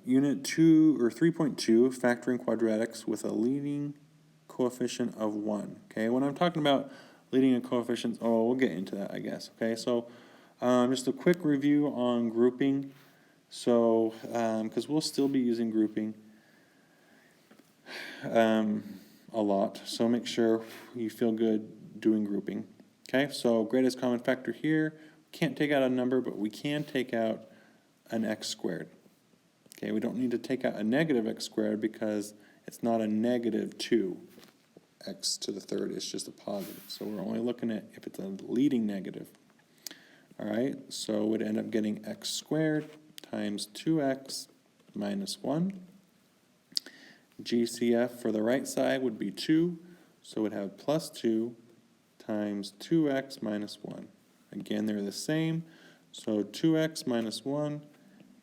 Unit 2 or 3.2, Factoring Quadratics with a leading coefficient of 1. Okay, when I'm talking about leading coefficients, we'll get into that, I guess. Okay, so just a quick review on grouping. So, because we'll still be using grouping a lot, so make sure you feel good doing grouping. Okay, so greatest common factor here, can't take out a number, but we can take out an x squared. Okay, we don't need to take out a negative x squared because it's not a negative 2x to the third, it's just a positive. So we're only looking at if it's a leading negative. All right, so we'd end up getting x squared times 2x minus 1. GCF for the right side would be 2, so we'd have plus 2 times 2x minus 1. Again, they're the same, so 2x minus 1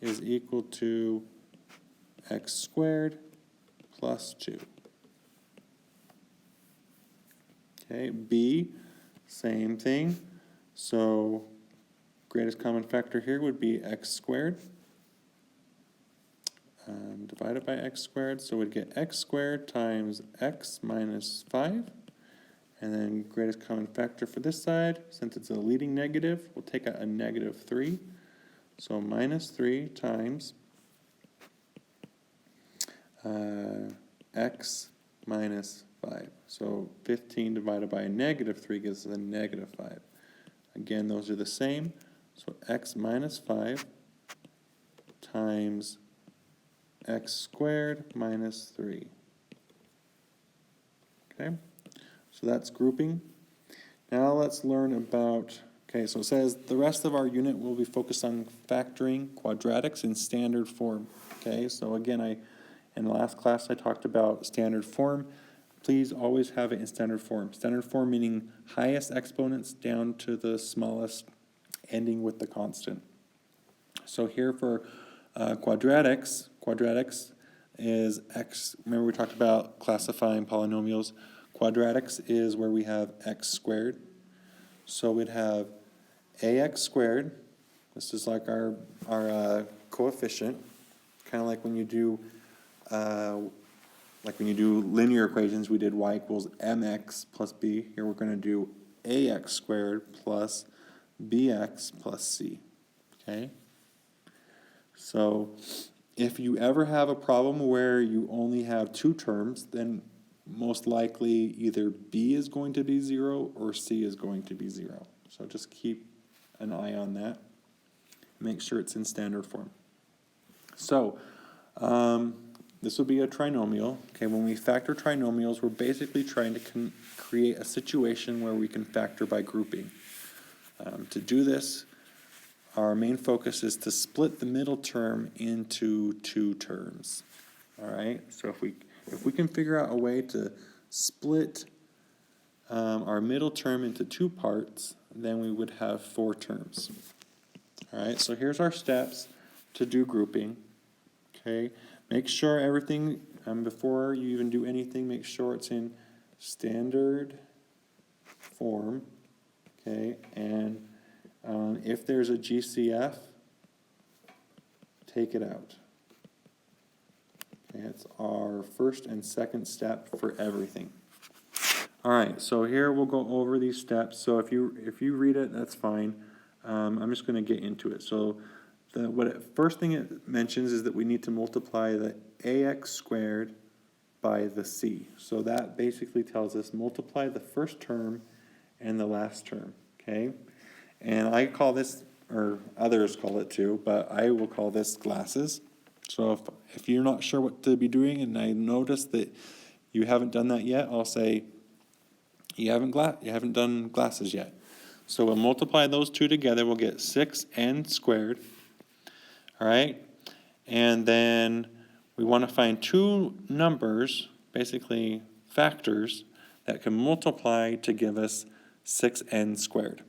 is equal to x squared plus 2. Okay, B, same thing. So greatest common factor here would be x squared divided by x squared. So we'd get x squared times x minus 5. And then greatest common factor for this side, since it's a leading negative, we'll take out a negative 3. So minus 3 times x minus 5. So 15 divided by a negative 3 gives us a negative 5. Again, those are the same. So x minus 5 times x squared minus 3. Okay, so that's grouping. Now let's learn about, okay, so it says the rest of our unit will be focused on factoring quadratics in standard form. Okay, so again, in the last class I talked about standard form. Please always have it in standard form. Standard form meaning highest exponents down to the smallest, ending with the constant. So here for quadratics is x. Remember we talked about classifying polynomials. Quadratics is where we have x squared. So we'd have ax squared. This is like our coefficient, kind of like when you do linear equations. We did y equals mx plus b. Here we're going to do ax squared plus bx plus c. Okay. So if you ever have a problem where you only have two terms, then most likely either b is going to be 0 or c is going to be 0. So just keep an eye on that. Make sure it's in standard form. So this will be a trinomial. Okay, when we factor trinomials, we're basically trying to create a situation where we can factor by grouping. To do this, our main focus is to split the middle term into two terms. All right, so if we can figure out a way to split our middle term into two parts, then we would have 4 terms. All right, so here's our steps to do grouping. Okay, make sure everything, before you even do anything, make sure it's in standard form. Okay, and if there's a GCF, take it out. Okay, it's our first and second step for everything. All right, so here we'll go over these steps. So if you read it, that's fine. I'm just going to get into it. So first thing it mentions is that we need to multiply the ax squared by the c. So that basically tells us multiply the first term and the last term. Okay, and I call this, or others call it too, but I will call this glasses. So if you're not sure what to be doing and I notice that you haven't done that yet, I'll say you haven't done glasses yet. So we'll multiply those two together, we'll get 6n squared. All right, and then we want to find two numbers, basically factors, that can multiply to give us 6n squared.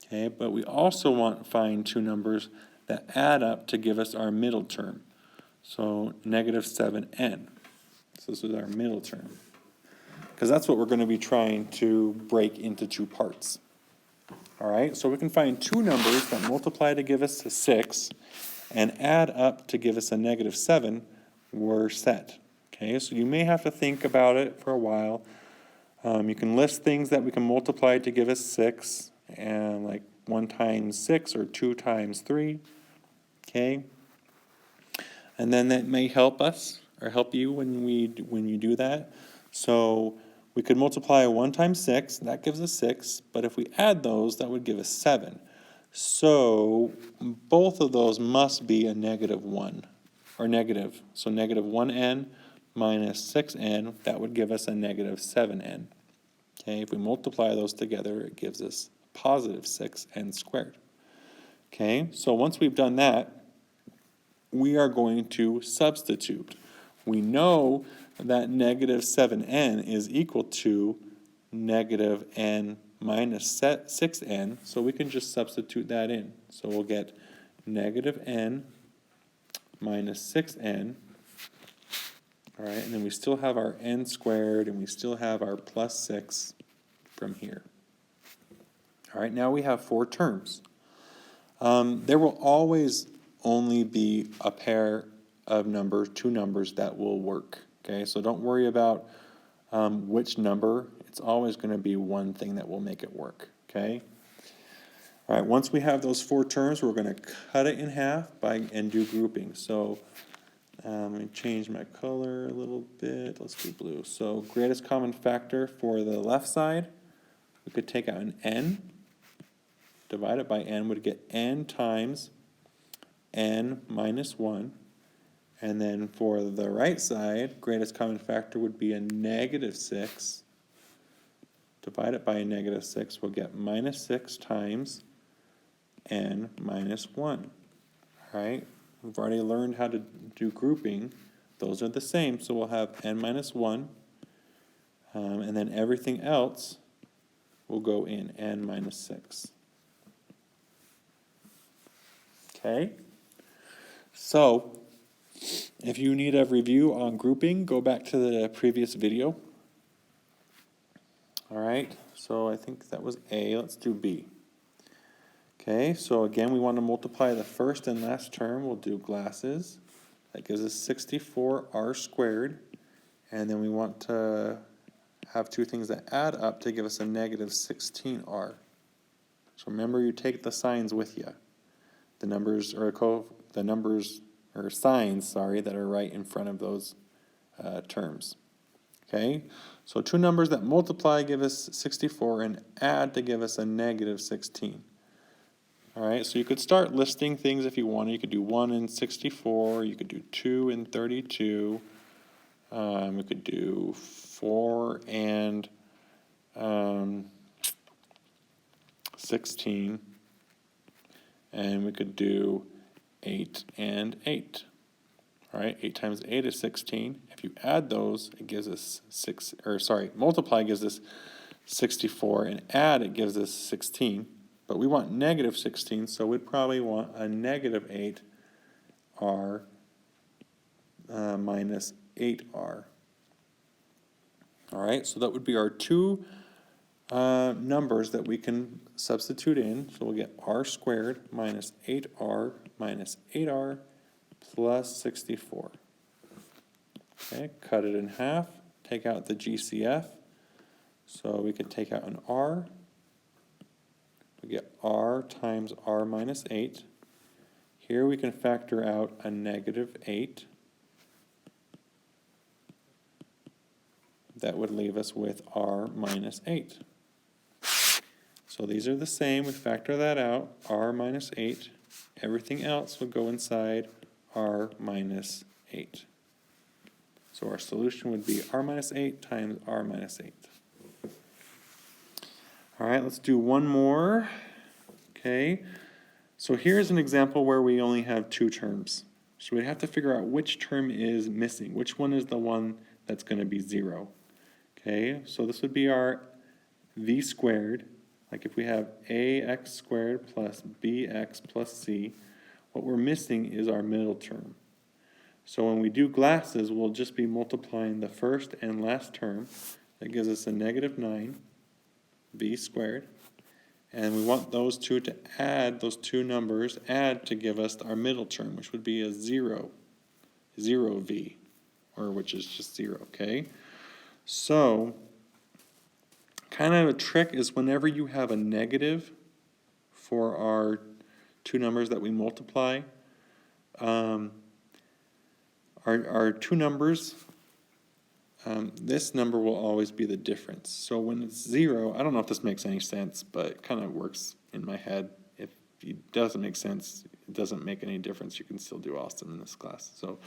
Okay, but we also want to find two numbers that add up to give us our middle term. So negative 7n. So this is our middle term. Because that's what we're going to be trying to break into two parts. All right, so we can find two numbers that multiply to give us a 6, and add up to give us a negative 7, we're set. Okay, so you may have to think about it for a while. You can list things that we can multiply to give us 6, and like 1 times 6 or 2 times 3. Okay, and then that may help us or help you when you do that. So we could multiply 1 times 6, that gives us 6, but if we add those, that would give us 7. So both of those must be a negative 1, or negative. So negative 1n minus 6n, that would give us a negative 7n. Okay, if we multiply those together, it gives us positive 6n squared. Okay, so once we've done that, we are going to substitute. We know that negative 7n is equal to negative n minus 6n, so we can just substitute that in. So we'll get negative n minus 6n, all right, and then we still have our n squared, and we still have our plus 6 from here. All right, now we have 4 terms. There will always only be a pair of numbers, 2 numbers that will work. Okay, so don't worry about which number. It's always going to be one thing that will make it work. Okay. All right. Once we have those 4 terms, we're going to cut it in half and do grouping. So let me change my color a little bit. Let's do blue. So greatest common factor for the left side, we could take out an n. Divide it by n would get n times n minus 1. And then for the right side, greatest common factor would be a negative 6. Divide it by a negative 6, we'll get minus 6 times n minus 1. All right, we've already learned how to do grouping. Those are the same, so we'll have n minus 1. And then everything else will go in n minus 6. Okay, so if you need a review on grouping, go back to the previous video. All right, so I think that was A. Let's do B. Okay, so again, we want to multiply the first and last term. We'll do glasses. That gives us 64r squared. And then we want to have 2 things that add up to give us a negative 16r. So remember, you take the signs with you. The numbers or signs, sorry, that are right in front of those terms. Okay, so 2 numbers that multiply give us 64 and add to give us a negative 16. All right, so you could start listing things if you wanted. You could do 1 and 64. You could do 2 and 32. We could do 4 and 16. And we could do 8 and 8. All right, 8 times 8 is 16. If you add those, it gives us multiply gives us 64, and add it gives us 16. But we want negative 16, so we'd probably want a negative 8r minus 8r. All right, so that would be our 2 numbers that we can substitute in. So we'll get r squared minus 8r minus 8r plus 64. Okay, cut it in half, take out the GCF. So we could take out an r. We get r times r minus 8. Here we can factor out a negative 8. That would leave us with r minus 8. So these are the same. We factor that out, r minus 8. Everything else would go inside r minus 8. So our solution would be r minus 8 times r minus 8. All right, let's do one more. Okay, so here's an example where we only have 2 terms. So we have to figure out which term is missing. Which one is the one that's going to be 0? Okay, so this would be our v squared. Like if we have ax squared plus bx plus c, what we're missing is our middle term. So when we do glasses, we'll just be multiplying the first and last term. That gives us a negative 9 v squared. And we want those two to add, those two numbers, add to give us our middle term, which would be a 0 v, or which is just 0, okay? So, kind of a trick is whenever you have a negative for our two numbers that we multiply, our two numbers, this number will always be the difference. So when it's 0, I don't know if this makes any sense, but it kind of works in my head. If it doesn't make sense, it doesn't make any difference. You can still do awesome in this class. So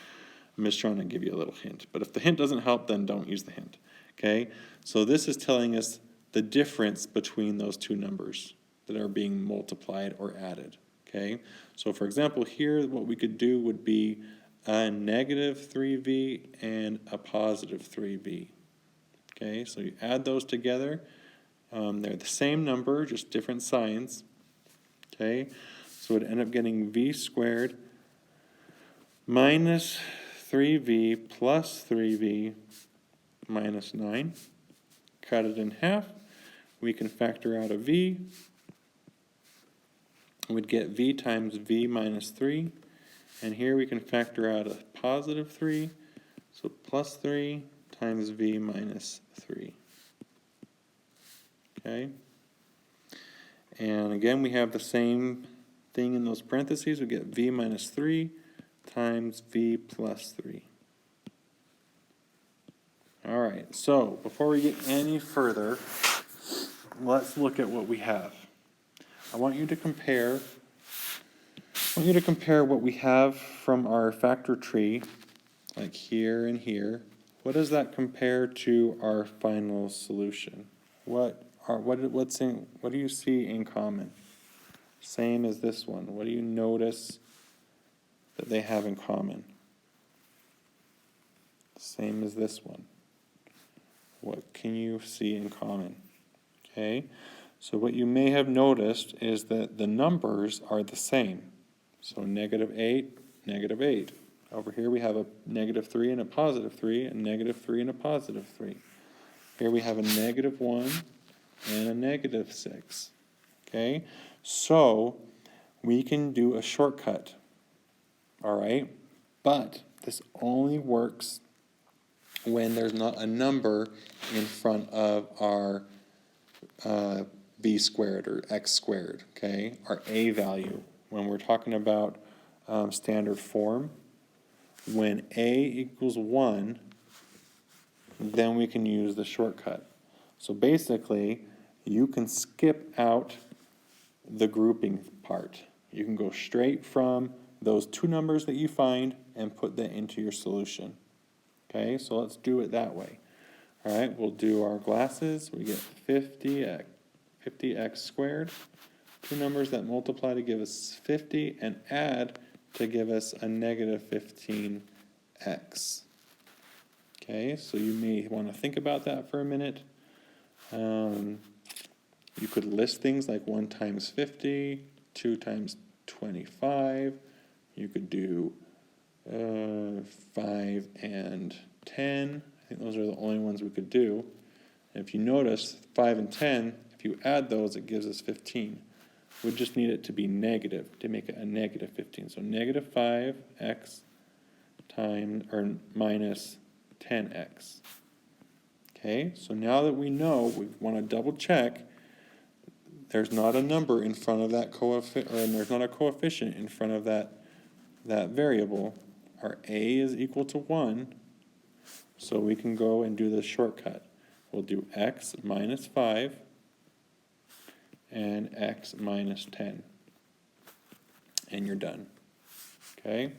I'm just trying to give you a little hint. But if the hint doesn't help, then don't use the hint. Okay? So this is telling us the difference between those two numbers that are being multiplied or added. Okay? So for example, here what we could do would be a negative 3v and a positive 3v. Okay, so you add those together. They're the same number, just different signs. Okay, so it would end up getting v squared minus 3v plus 3v minus 9. Cut it in half. We can factor out a v. We'd get v times v minus 3. And here we can factor out a positive 3, so plus 3 times v minus 3. Okay? And again, we have the same thing in those parentheses. We get v minus 3 times v plus 3. All right, so before we get any further, let's look at what we have. I want you to compare what we have from our factor tree, like here and here. What does that compare to our final solution? What do you see in common? Same as this one. What do you notice that they have in common? Same as this one. What can you see in common? Okay, so what you may have noticed is that the numbers are the same. So negative 8, negative 8. Over here we have a negative 3 and a positive 3, and negative 3 and a positive 3. Here we have a negative 1 and a negative 6. Okay, so we can do a shortcut. All right, but this only works when there's not a number in front of our b squared or x squared, okay, our a value. When we're talking about standard form, when a equals 1, then we can use the shortcut. So basically, you can skip out the grouping part. You can go straight from those two numbers that you find and put that into your solution. Okay, so let's do it that way. All right, we'll do our glasses. We get 50x squared. Two numbers that multiply to give us 50 and add to give us a negative 15x. Okay, so you may want to think about that for a minute. You could list things like 1 times 50, 2 times 25. You could do 5 and 10. I think those are the only ones we could do. And if you notice, 5 and 10, if you add those, it gives us 15. We just need it to be negative to make it a negative 15. So negative 5x times or minus 10x. Okay, so now that we know, we want to double check. There's not a number in front of that coefficient, or there's not a coefficient in front of that variable. Our a is equal to 1, so we can go and do the shortcut. We'll do x minus 5 and x minus 10. And you're done. Okay?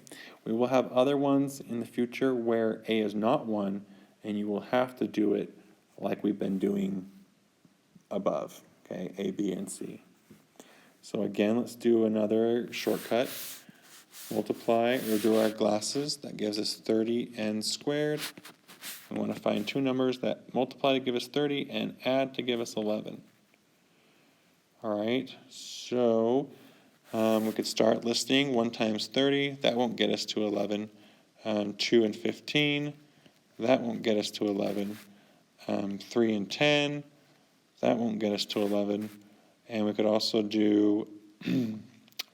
We will have other ones in the future where a is not 1, and you will have to do it like we've been doing above. Okay? A, B, and C. So again, let's do another shortcut. Multiply, or do our glasses. That gives us 30n squared. We want to find two numbers that multiply to give us 30 and add to give us 11. All right, so we could start listing 1 times 30. That won't get us to 11. 2 and 15. That won't get us to 11. 3 and 10. That won't get us to 11. And we could also do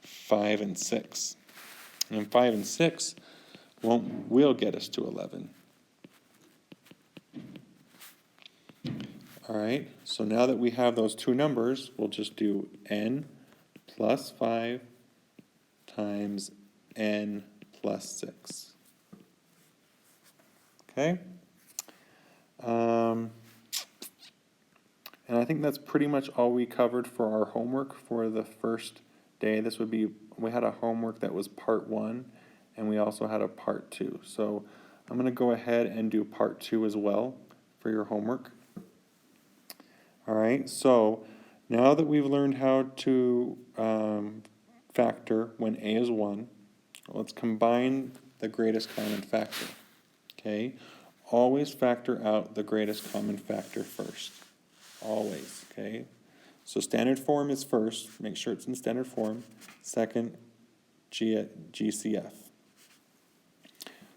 5 and 6. And 5 and 6 will get us to 11. All right, so now that we have those two numbers, we'll just do n plus 5 times n plus 6. Okay? And I think that's pretty much all we covered for our homework for the first day. This would be, we had a homework that was part 1, and we also had a part 2. So I'm going to go ahead and do part 2 as well for your homework. All right, so now that we've learned how to factor when a is 1, let's combine the greatest common factor. Okay, always factor out the greatest common factor first. Always, okay? So standard form is first, make sure it's in standard form. Second, GCF.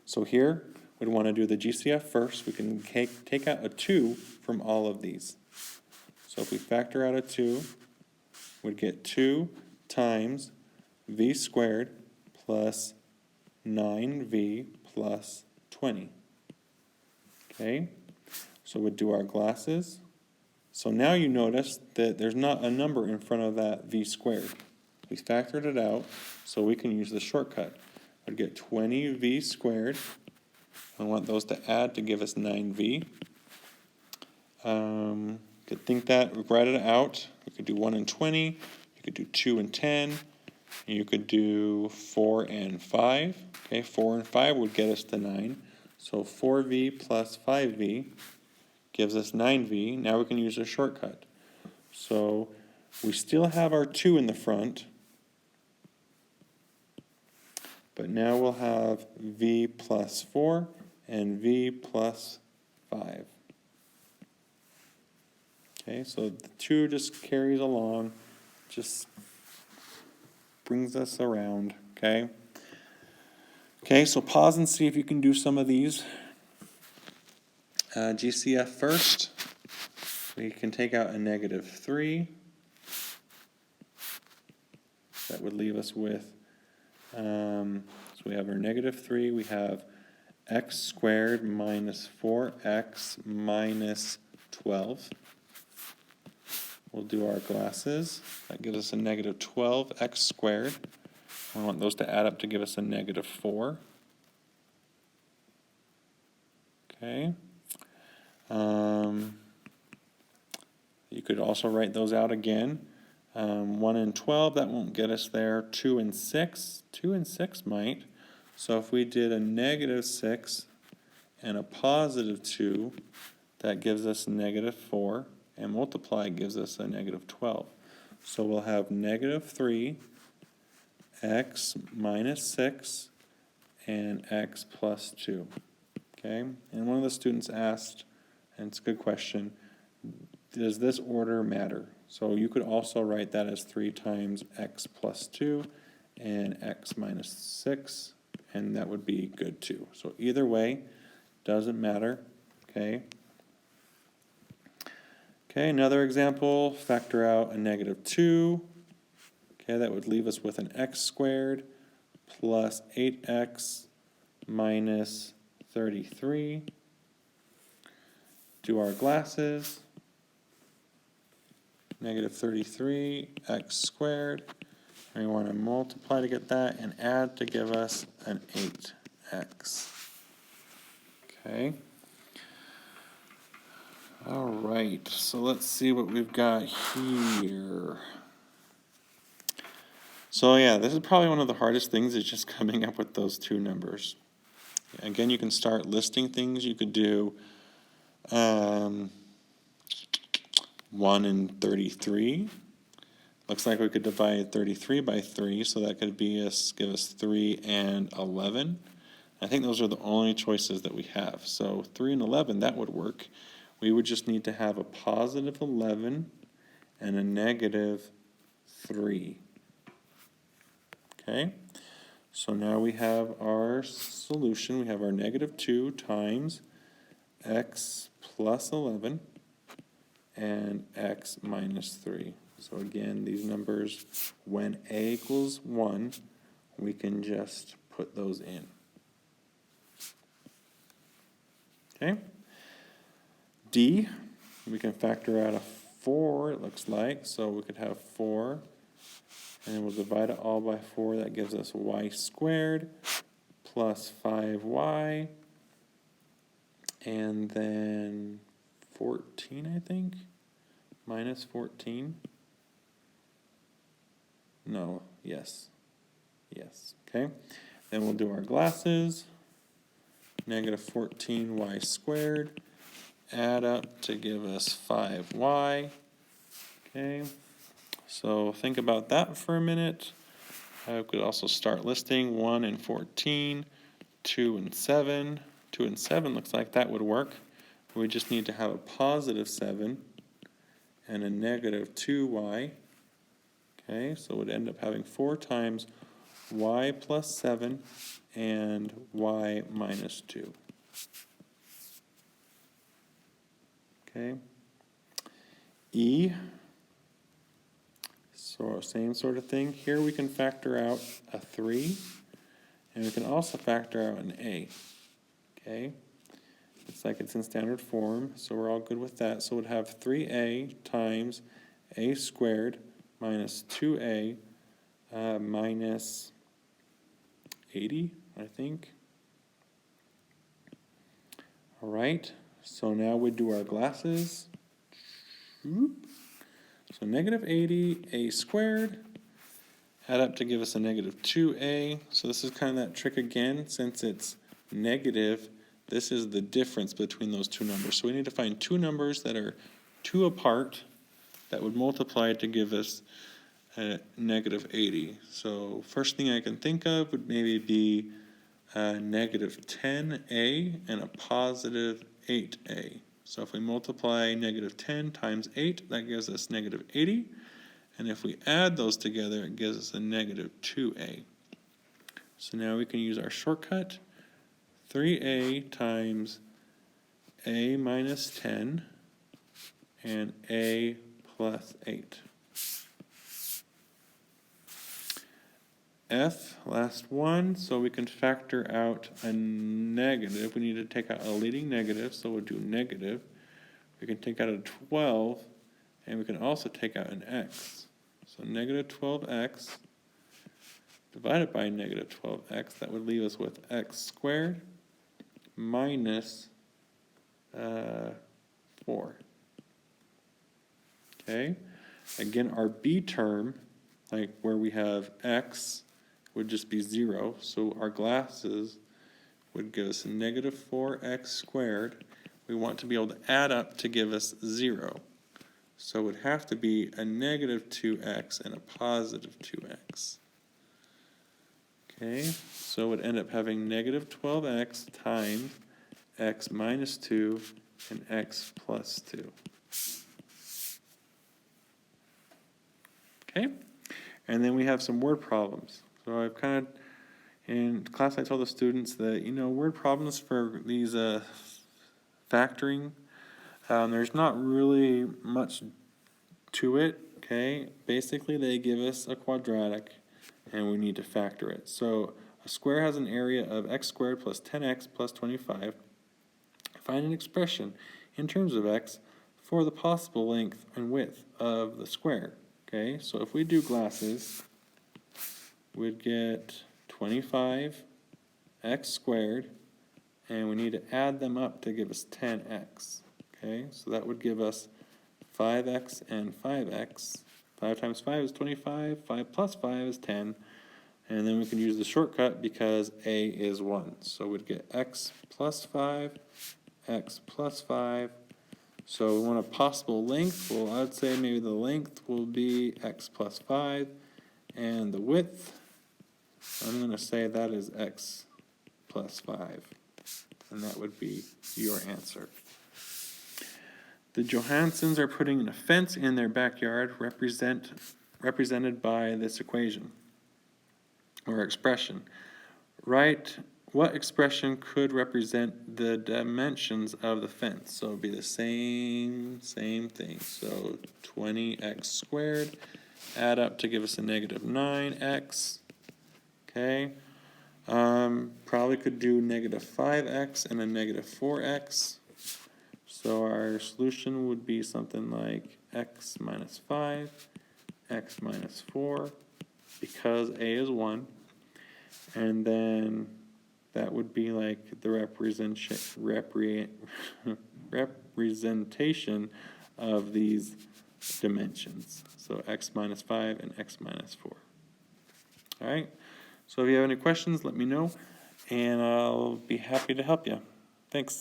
So here, we'd want to do the GCF first. We can take out a 2 from all of these. So if we factor out a 2, we'd get 2 times v squared plus 9v plus 20. Okay, so we'd do our glasses. So now you notice that there's not a number in front of that v squared. We factored it out, so we can use the shortcut. We'd get 20v squared. I want those to add to give us 9v. You could think that, write it out. You could do 1 and 20. You could do 2 and 10. You could do 4 and 5. Okay, 4 and 5 would get us to 9. So 4v plus 5v gives us 9v. Now we can use a shortcut. So we still have our 2 in the front, but now we'll have v plus 4 and v plus 5. Okay, so the 2 just carries along, just brings us around, okay? Okay, so pause and see if you can do some of these. GCF first, we can take out a -3. That would leave us with, so we have our -3, we have x squared minus 4x minus 12. We'll do our glasses. That gives us a -12x squared. We want those to add up to give us a -4. Okay. You could also write those out again. 1 and 12, that won't get us there. 2 and 6, 2 and 6 might. So if we did a -6 and a +2, that gives us -4. And multiply gives us a -12. So we'll have -3, x minus 6, and x plus 2. Okay? And one of the students asked, and it's a good question, does this order matter? So you could also write that as 3 times x plus 2 and x minus 6, and that would be good too. So either way, doesn't matter. Okay? Okay, another example, factor out a -2. Okay, that would leave us with an x squared plus 8x minus 33. Do our glasses. -33 x squared. And we want to multiply to get that and add to give us an 8x. Okay. All right, so let's see what we've got here. So yeah, this is probably one of the hardest things, is just coming up with those two numbers. Again, you can start listing things. You could do 1 and 33. Looks like we could divide 33 by 3, so that could give us 3 and 11. I think those are the only choices that we have. So 3 and 11, that would work. We would just need to have a +11 and a -3. Okay, so now we have our solution. We have our -2 times x plus 11 and x minus 3. So again, these numbers, when A equals 1, we can just put those in. Okay? D, we can factor out a 4, it looks like. So we could have 4, and then we'll divide it all by 4. That gives us y squared plus 5y, and then 14, I think, minus 14. No, yes, okay. Then we'll do our glasses, negative 14y squared, add up to give us 5y, okay. So think about that for a minute. I could also start listing 1 and 14, 2 and 7. 2 and 7 looks like that would work. We just need to have a positive 7 and a negative 2y. Okay, so it would end up having 4 times y plus 7 and y minus 2. Okay. E, so same sort of thing. Here we can factor out a 3, and we can also factor out an a. Okay, it's like it's in standard form, so we're all good with that. So we'd have 3a times a squared minus 2a minus 80, I think. All right, so now we do our glasses. So negative 80 a squared, add up to give us a negative 2a. So this is kind of that trick again, since it's negative, this is the difference between those two numbers. So we need to find two numbers that are 2 apart that would multiply to give us a negative 80. So first thing I can think of would maybe be a negative 10a and a positive 8a. So if we multiply negative 10 times 8, that gives us negative 80. And if we add those together, it gives us a negative 2a. So now we can use our shortcut. 3a times a minus 10 and a plus 8. F, last one, so we can factor out a negative. We need to take out a leading negative, so we'll do negative. We can take out a 12, and we can also take out an x. So negative 12x divided by negative 12x, that would leave us with x squared minus 4. Okay, again, our b term, like where we have x, would just be 0, so our glasses would give us a negative 4x squared. We want to be able to add up to give us 0. So it would have to be a negative 2x and a positive 2x. Okay, so it would end up having negative 12x times x minus 2 and x plus 2. Okay, and then we have some word problems. So I've kind of, in class I told the students that, word problems for these factoring, there's not really much to it, okay? Basically they give us a quadratic and we need to factor it. So a square has an area of x squared plus 10x plus 25. Find an expression in terms of x for the possible length and width of the square. Okay, so if we do glasses, we'd get 25x squared, and we need to add them up to give us 10x. Okay, so that would give us 5x and 5x. 5 times 5 is 25, 5 plus 5 is 10, and then we can use the shortcut because a is 1. So we'd get x plus 5, x plus 5. So we want a possible length. Well, I would say maybe the length will be x plus 5, and the width, I'm going to say that is x plus 5, and that would be your answer. The Johansons are putting in a fence in their backyard, represented by this equation or expression. Write what expression could represent the dimensions of the fence? So it'd be the same thing. So 20x squared, add up to give us a negative 9x. Okay. Probably could do negative 5x and a negative 4x. So our solution would be something like x minus 5, x minus 4, because a is 1. And then that would be like the representation of these dimensions. So x minus 5 and x minus 4. All right. So if you have any questions, let me know, and I'll be happy to help you. Thanks.